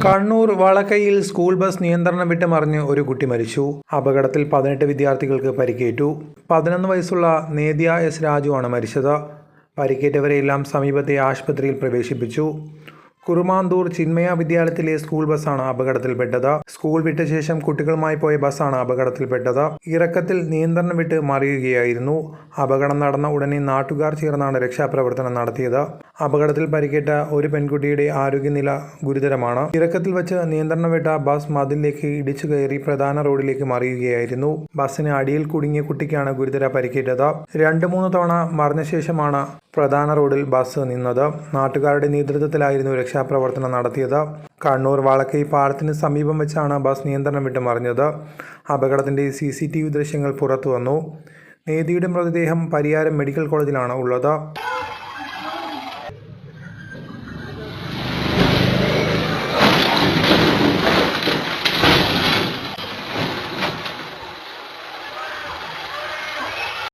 Kannur വളക്കയിൽ school bus നിയന്ത്രണം വിട്ട് മറിഞ്ഞ് ഒരു കുട്ടി മരിച്ചു. അപകടത്തിൽ 18 വിദ്യാർത്ഥികൾക്ക് പരിക്കേറ്റു. 11 വയസ്സുള്ള നേദ്യ എസ് രാജുവാണ് മരിച്ചത്. പരിക്കേറ്റവരെയെല്ലാം സമീപത്തെ ആശുപത്രിയിൽ പ്രവേശിപ്പിച്ചു. കുറുമാന്തൂർ ചിന്മയ വിദ്യാലയത്തിലെ സ്കൂൾ ബസ്സാണ് അപകടത്തിൽപ്പെട്ടത്. സ്കൂൾ വിട്ട ശേഷം കുട്ടികളുമായി പോയ ബസ്സാണ് അപകടത്തിൽപ്പെട്ടത്. ഇറക്കത്തിൽ നിയന്ത്രണം വിട്ട് മറിയുകയായിരുന്നു. അപകടം നടന്ന ഉടനെ നാട്ടുകാർ ചേർന്നാണ് രക്ഷാപ്രവർത്തനം നടത്തിയത്. അപകടത്തിൽ പരിക്കേറ്റ ഒരു പെൺകുട്ടിയുടെ ആരോഗ്യനില ഗുരുതരമാണ്. ഇറക്കത്തിൽ വെച്ച് നിയന്ത്രണം വിട്ട ബസ് മതിലിലേക്ക് ഇടിച്ചു കയറി പ്രധാന റോഡിലേക്ക് മറിയുകയായിരുന്നു. ബസ്സിന് അടിയിൽ കുടുങ്ങിയ കുട്ടിക്കാണ് ഗുരുതര പരിക്കേറ്റത്. 2-3 തവണ മറിഞ്ഞ ശേഷമാണ് പ്രധാന റോഡിൽ ബസ് നിന്നത്. നാട്ടുകാരുടെ നേതൃത്വത്തിലായിരുന്നു രക്ഷാപ്രവർത്തനം നടത്തിയത്. കണ്ണൂർ വളക്കൈ പാലത്തിന് സമീപം വെച്ചാണ് ബസ് നിയന്ത്രണം വിട്ട് മറിഞ്ഞത്. അപകടത്തിന്റെ CCTV ദൃശ്യങ്ങൾ പുറത്തുവന്നു. നേതിയുടെ മൃതദേഹം പരിയാരം മെഡിക്കൽ കോളേജിലാണ് ഉള്ളത്.